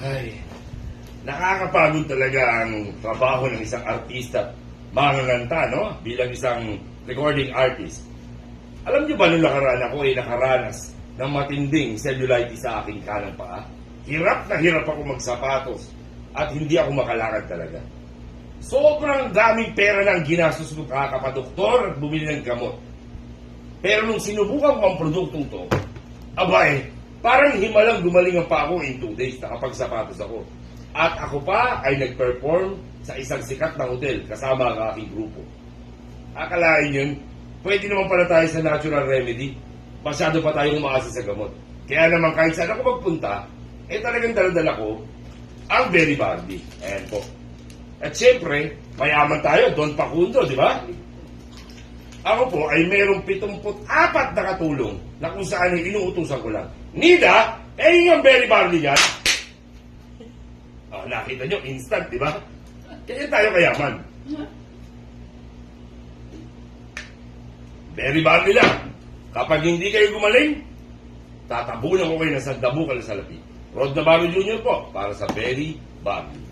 Ay, nakakapagod talaga ang trabaho ng isang artista at manganganta, no? Bilang isang recording artist. Alam niyo ba nung nakaraan ako ay nakaranas ng matinding cellulitis sa aking kanang paa? Hirap na hirap ako magsapatos at hindi ako makalakad talaga. Sobrang daming pera na ang ginastos ko kakapadoktor at bumili ng gamot. Pero nung sinubukan ko ang produktong to, abay, parang himalang gumaling ang pa ako in 2 days, nakapagsapatos ako. At ako pa ay nag-perform sa isang sikat na hotel kasama ang aking grupo. Akalain yun, pwede naman pala tayo sa natural remedy. Masyado pa tayong umaasa sa gamot. Kaya naman kahit saan ako magpunta, talagang daladala ko ang Berry Barley. Ayan po. At syempre, mayaman tayo, Don Facundo, di ba? Ako po ay mayroong 74 na katulong na kung saan ay inuutusan ko lang. Nida, yung Berry Barley yan. Nakita nyo, instant, di ba? Kaya tayo kayaman. Berry Barley lang. Kapag hindi kayo gumaling, tatabunan ko kayo ng sandabukal sa lapi. Rod Navarro Jr. po, para sa Berry Barley.